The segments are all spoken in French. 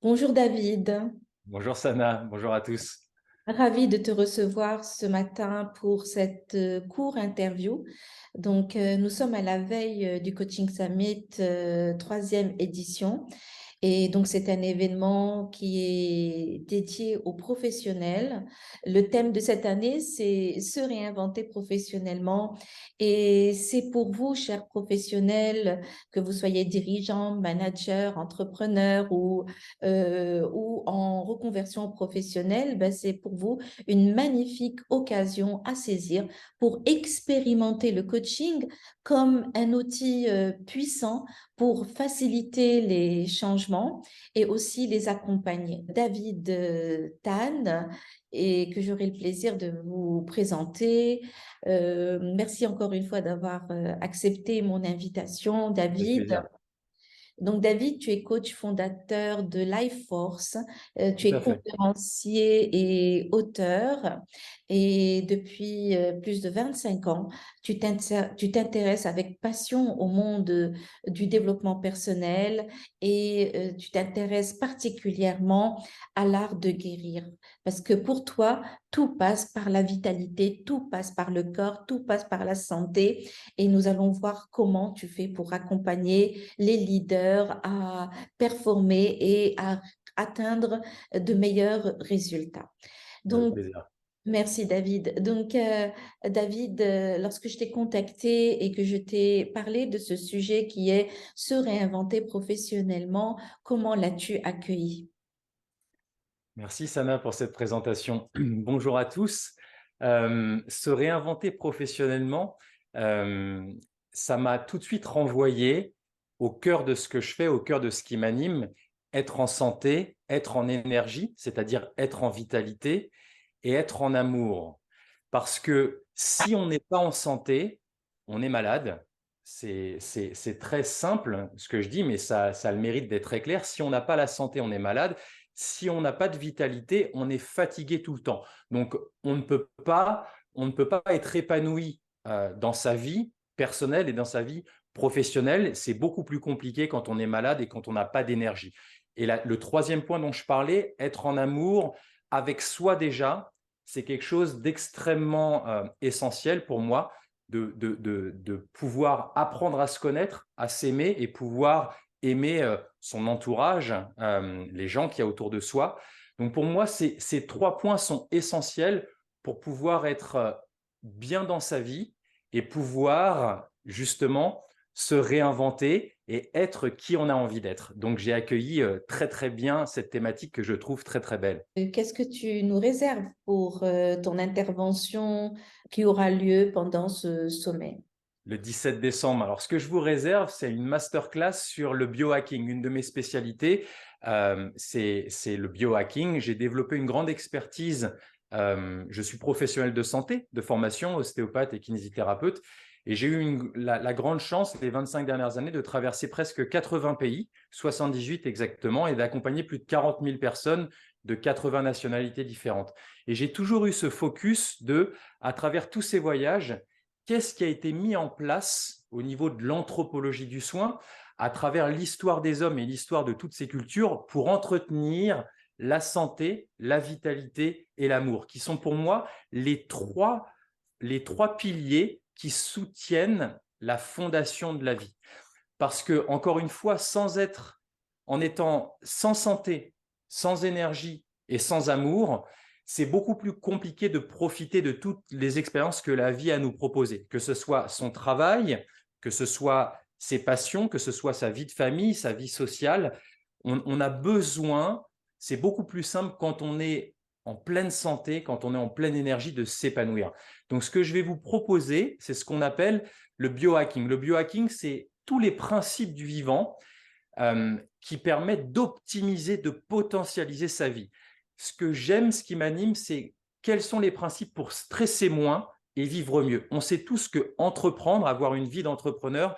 Bonjour David, Bonjour Sana, bonjour à tous. ravie de te recevoir ce matin pour cette court interview. Nous sommes à la veille du Coaching Summit, troisième édition. Et donc, c'est un événement qui est dédié aux professionnels. Le thème de cette année, c'est se réinventer professionnellement. Et c'est pour vous, chers professionnels, que vous soyez dirigeants, managers, entrepreneurs ou en reconversion professionnelle, ben, c'est pour vous une magnifique occasion à saisir pour expérimenter le coaching comme un outil puissant pour faciliter les changements et aussi les accompagner. David Tan, et que j'aurai le plaisir de vous présenter. Merci encore une fois d'avoir accepté mon invitation, Avec David. plaisir. Donc, David, tu es coach fondateur de Life Force, tu Tout es à fait. conférencier et auteur, et depuis plus de 25 ans, tu t'intéresses avec passion au monde du développement personnel et tu t'intéresses particulièrement à l'art de guérir. Parce que pour toi, tout passe par la vitalité, tout passe par le corps, tout passe par la santé, et nous allons voir comment tu fais pour accompagner les leaders à performer et à atteindre de meilleurs résultats. Avec Donc, plaisir. merci David. David, lorsque je t'ai contacté et que je t'ai parlé de ce sujet qui est se réinventer professionnellement, comment l'as-tu accueilli? Merci Sana pour cette présentation. Bonjour à tous. Se réinventer professionnellement, euh, ça m'a tout de suite renvoyé au cœur de ce que je fais, au cœur de ce qui m'anime, être en santé, être en énergie, c'est-à-dire être en vitalité et être en amour. Parce que si on n'est pas en santé, on est malade. C'est très simple ce que je dis, mais ça a le mérite d'être très clair. Si on n'a pas la santé, on est malade. Si on n'a pas de vitalité, on est fatigué tout le temps. Donc, on ne peut pas être épanoui dans sa vie personnelle et dans sa vie professionnelle. C'est beaucoup plus compliqué quand on est malade et quand on n'a pas d'énergie. Et le troisième point dont je parlais, être en amour avec soi déjà, c'est quelque chose d'extrêmement essentiel pour moi, de pouvoir apprendre à se connaître, à s'aimer et pouvoir aimer son entourage, les gens qu'il y a autour de soi. Donc pour moi, ces trois points sont essentiels pour pouvoir être bien dans sa vie et pouvoir justement se réinventer et être qui on a envie d'être. Donc j'ai accueilli très très bien cette thématique que je trouve très très belle. Qu'est-ce que tu nous réserves pour ton intervention qui aura lieu pendant ce sommet? Le 17 décembre. Alors, ce que je vous réserve, c'est une masterclass sur le biohacking. Une de mes spécialités, c'est le biohacking. J'ai développé une grande expertise. Je suis professionnel de santé, de formation, ostéopathe et kinésithérapeute. Et j'ai eu la grande chance, les 25 dernières années, de traverser presque 80 pays, 78 exactement, et d'accompagner plus de 40 000 personnes de 80 nationalités différentes. Et j'ai toujours eu ce focus à travers tous ces voyages, qu'est-ce qui a été mis en place au niveau de l'anthropologie du soin à travers l'histoire des hommes et l'histoire de toutes ces cultures pour entretenir la santé, la vitalité et l'amour, qui sont pour moi les trois piliers qui soutiennent la fondation de la vie. Parce que, encore une fois, en étant sans santé, sans énergie et sans amour, c'est beaucoup plus compliqué de profiter de toutes les expériences que la vie a à nous proposer, que ce soit son travail, que ce soit ses passions, que ce soit sa vie de famille, sa vie sociale. On a besoin, c'est beaucoup plus simple quand on est en pleine santé, quand on est en pleine énergie, de s'épanouir. Donc, ce que je vais vous proposer, c'est ce qu'on appelle le biohacking. Le biohacking, c'est tous les principes du vivant qui permettent d'optimiser, de potentialiser sa vie. Ce que j'aime, ce qui m'anime, c'est quels sont les principes pour stresser moins et vivre mieux. On sait tous que entreprendre, avoir une vie d'entrepreneur,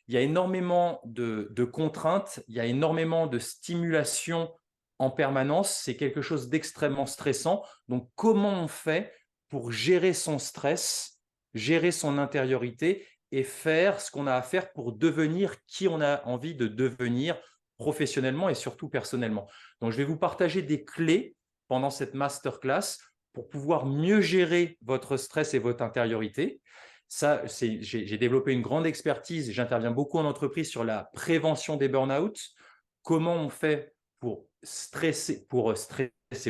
il y a énormément de contraintes, il y a énormément de stimulation en permanence. C'est quelque chose d'extrêmement stressant. Donc, comment on fait pour gérer son stress, gérer son intériorité et faire ce qu'on a à faire pour devenir qui on a envie de devenir professionnellement et surtout personnellement. Donc, je vais vous partager des clés pendant cette masterclass pour pouvoir mieux gérer votre stress et votre intériorité. Ça, j'ai développé une grande expertise et j'interviens beaucoup en entreprise sur la prévention des burn-out. Comment on fait pour stresser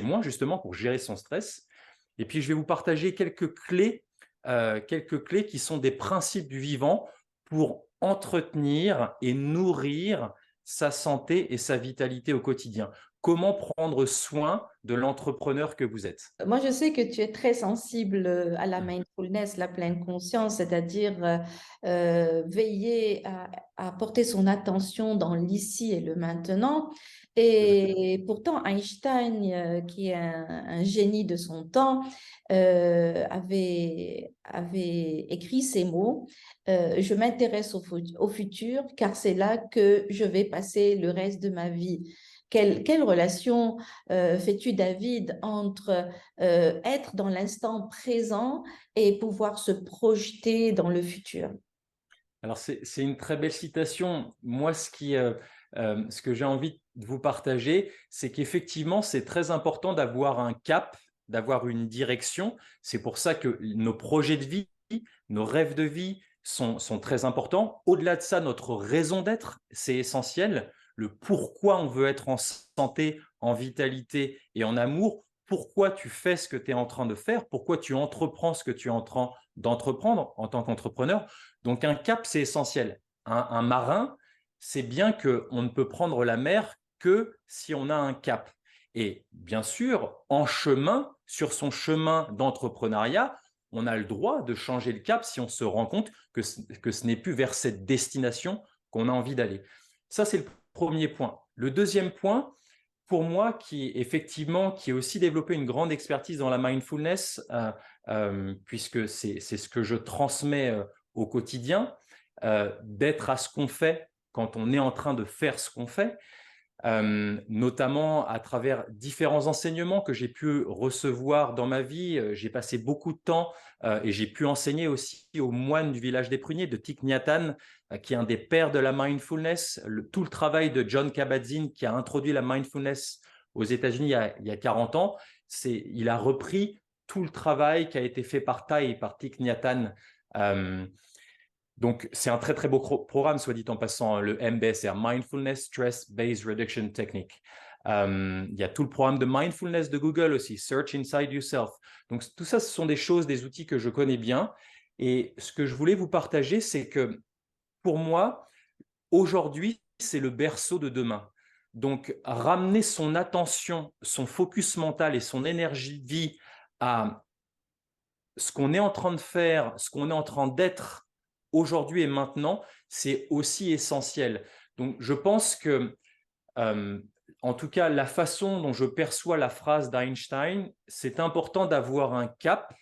moins, justement, pour gérer son stress. Et puis, je vais vous partager quelques clés qui sont des principes du vivant pour entretenir et nourrir sa santé et sa vitalité au quotidien. Comment prendre soin de l'entrepreneur que vous êtes? Moi, je sais que tu es très sensible à la mindfulness, la pleine conscience, c'est-à-dire veiller à porter son attention dans l'ici et le maintenant. Et pourtant, Einstein, qui est un génie de son temps, avait écrit ces mots. Je m'intéresse au futur car c'est là que je vais passer le reste de ma vie. Quelle relation fais-tu, David, entre être dans l'instant présent et pouvoir se projeter dans le futur? Alors, c'est une très belle citation. Moi, ce que j'ai envie de vous partager, c'est qu'effectivement, c'est très important d'avoir un cap, d'avoir une direction. C'est pour ça que nos projets de vie, nos rêves de vie sont très importants. Au-delà de ça, notre raison d'être, c'est essentiel. Le pourquoi on veut être en santé, en vitalité et en amour. Pourquoi tu fais ce que tu es en train de faire, pourquoi tu entreprends ce que tu es en train d'entreprendre en tant qu'entrepreneur. Donc, un cap, c'est essentiel. Un marin, c'est bien qu'on ne peut prendre la mer que si on a un cap. Et bien sûr, en chemin, sur son chemin d'entrepreneuriat, on a le droit de changer le cap si on se rend compte que ce n'est plus vers cette destination qu'on a envie d'aller. Ça, c'est le premier point. Le deuxième point, pour moi, qui est aussi développé une grande expertise dans la mindfulness, puisque c'est ce que je transmets au quotidien, d'être à ce qu'on fait quand on est en train de faire ce qu'on fait, notamment à travers différents enseignements que j'ai pu recevoir dans ma vie. J'ai passé beaucoup de temps et j'ai pu enseigner aussi aux moines du village des Pruniers de Thich Nhat Hanh, qui est un des pères de la mindfulness. Tout le travail de John Kabat-Zinn, qui a introduit la mindfulness aux États-Unis il y a 40 ans, il a repris tout le travail qui a été fait par Thich Nhat Hanh. Donc, c'est un très, très beau programme, soit dit en passant, le MBSR, Mindfulness Stress Based Reduction Technique. Il y a tout le programme de mindfulness de Google aussi, Search Inside Yourself. Donc, tout ça, ce sont des choses, des outils que je connais bien. Et ce que je voulais vous partager, c'est que pour moi, aujourd'hui, c'est le berceau de demain. Donc, ramener son attention, son focus mental et son énergie de vie à ce qu'on est en train de faire, ce qu'on est en train d'être aujourd'hui et maintenant, c'est aussi essentiel. Donc, je pense que, en tout cas, la façon dont je perçois la phrase d'Einstein, c'est important d'avoir un cap,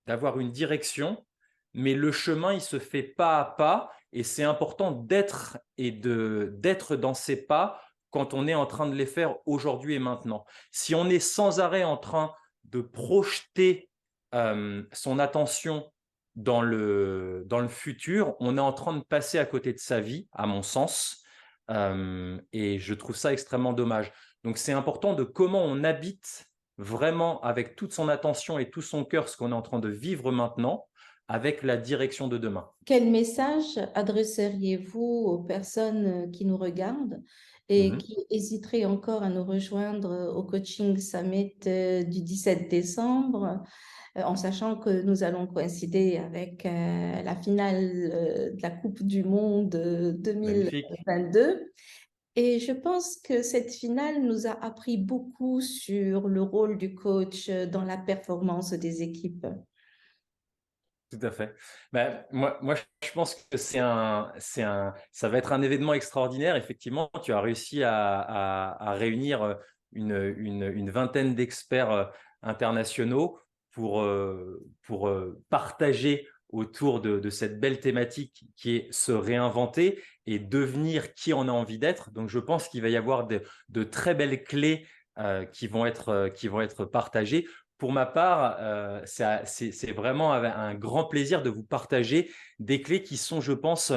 d'avoir une direction, mais le chemin, il se fait pas à pas et c'est important d'être d'être dans ces pas quand on est en train de les faire aujourd'hui et maintenant. Si on est sans arrêt en train de projeter son attention dans le futur, on est en train de passer à côté de sa vie, à mon sens, et je trouve ça extrêmement dommage. Donc, c'est important de comment on habite vraiment avec toute son attention et tout son cœur ce qu'on est en train de vivre maintenant avec la direction de demain. Quel message adresseriez-vous aux personnes qui nous regardent et qui hésiteraient encore à nous rejoindre au Coaching Summit du 17 décembre, en sachant que nous allons coïncider avec la finale de la Coupe du Monde Magnifique. 2022. Et je pense que cette finale nous a appris beaucoup sur le rôle du coach dans la performance des équipes. Tout à fait. Ben, moi, je pense que ça va être un événement extraordinaire. Effectivement, tu as réussi à réunir une vingtaine d'experts internationaux pour partager autour de cette belle thématique qui est se réinventer et devenir qui on a envie d'être. Donc, je pense qu'il va y avoir de très belles clés qui vont être partagées. Pour ma part, c'est vraiment un grand plaisir de vous partager des clés qui sont, je pense,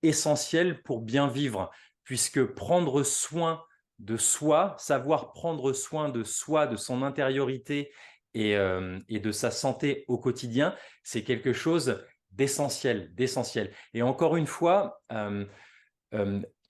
essentielles pour bien vivre. puisque prendre soin de soi, savoir prendre soin de soi, de son intériorité et de sa santé au quotidien, c'est quelque chose d'essentiel, d'essentiel. Et encore une fois, euh,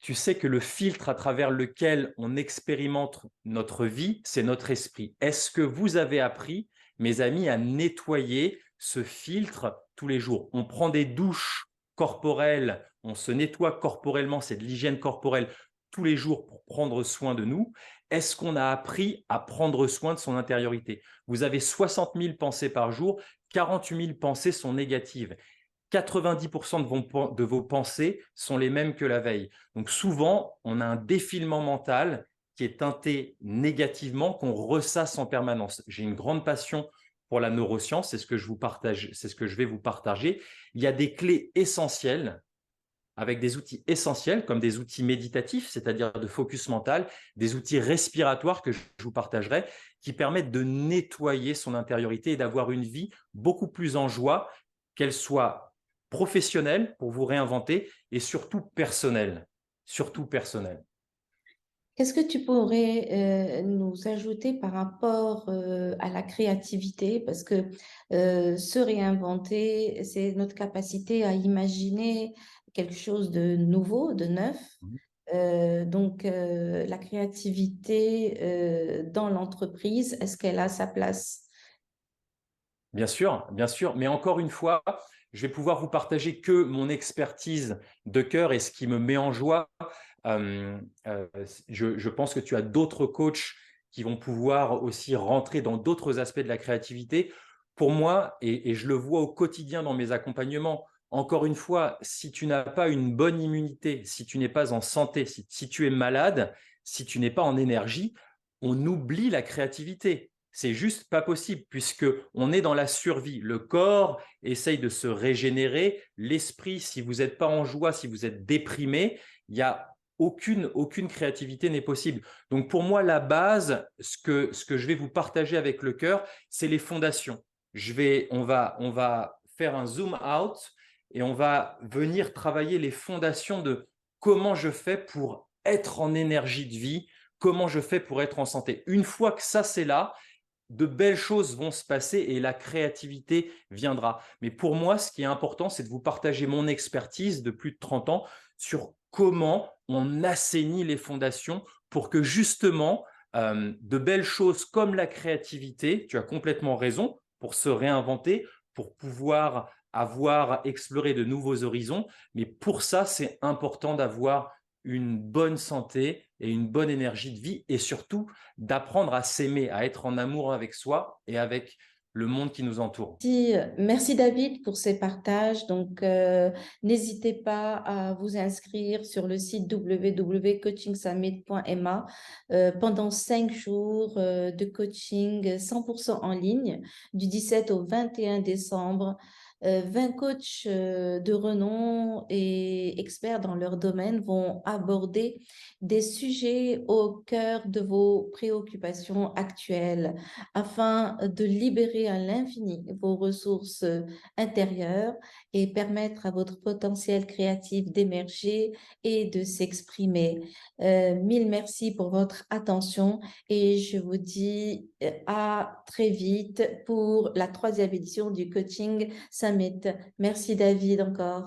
tu sais que le filtre à travers lequel on expérimente notre vie, c'est notre esprit. Est-ce que vous avez appris, mes amis, à nettoyer ce filtre tous les jours? On prend des douches corporelles, on se nettoie corporellement, c'est de l'hygiène corporelle tous les jours pour prendre soin de nous. Est-ce qu'on a appris à prendre soin de son intériorité? Vous avez 60 000 pensées par jour, 48 000 pensées sont négatives. 90% de vos pensées sont les mêmes que la veille. Donc souvent, on a un défilement mental qui est teinté négativement, qu'on ressasse en permanence. J'ai une grande passion pour la neuroscience, c'est ce que je vous partage, c'est ce que je vais vous partager. Il y a des clés essentielles avec des outils essentiels comme des outils méditatifs, c'est-à-dire de focus mental, des outils respiratoires que je vous partagerai, qui permettent de nettoyer son intériorité et d'avoir une vie beaucoup plus en joie, qu'elle soit professionnelle pour vous réinventer et surtout personnelle. Surtout personnelle. Qu'est-ce que tu pourrais nous ajouter par rapport à la créativité? Parce que se réinventer, c'est notre capacité à imaginer quelque chose de nouveau, de neuf. La créativité dans l'entreprise, est-ce qu'elle a sa place? Bien sûr, mais encore une fois, je vais pouvoir vous partager que mon expertise de cœur et ce qui me met en joie. Euh, euh, je pense que tu as d'autres coachs qui vont pouvoir aussi rentrer dans d'autres aspects de la créativité. Pour moi, et je le vois au quotidien dans mes accompagnements, encore une fois, si tu n'as pas une bonne immunité, si tu n'es pas en santé, si tu es malade, si tu n'es pas en énergie, on oublie la créativité. C'est juste pas possible puisque on est dans la survie. Le corps essaye de se régénérer. L'esprit, si vous n'êtes pas en joie, si vous êtes déprimé, il y a aucune créativité n'est possible. Donc pour moi, la base, ce que je vais vous partager avec le cœur, c'est les fondations. On va faire un zoom out et on va venir travailler les fondations de comment je fais pour être en énergie de vie, comment je fais pour être en santé. Une fois que ça c'est là, de belles choses vont se passer et la créativité viendra. Mais pour moi, ce qui est important, c'est de vous partager mon expertise de plus de 30 ans sur comment on assainit les fondations pour que justement, de belles choses comme la créativité, tu as complètement raison, pour se réinventer, pour pouvoir avoir exploré de nouveaux horizons. Mais pour ça, c'est important d'avoir une bonne santé et une bonne énergie de vie et surtout d'apprendre à s'aimer, à être en amour avec soi et avec le monde qui nous entoure. Merci David pour ces partages. N'hésitez pas à vous inscrire sur le site www.coachingsummit.ma pendant 5 jours de coaching 100% en ligne du 17 au 21 décembre. 20 coachs de renom et experts dans leur domaine vont aborder des sujets au cœur de vos préoccupations actuelles afin de libérer à l'infini vos ressources intérieures et permettre à votre potentiel créatif d'émerger et de s'exprimer. Mille merci pour votre attention et je vous dis à très vite pour la 3e édition du Coaching Summit. Merci David encore.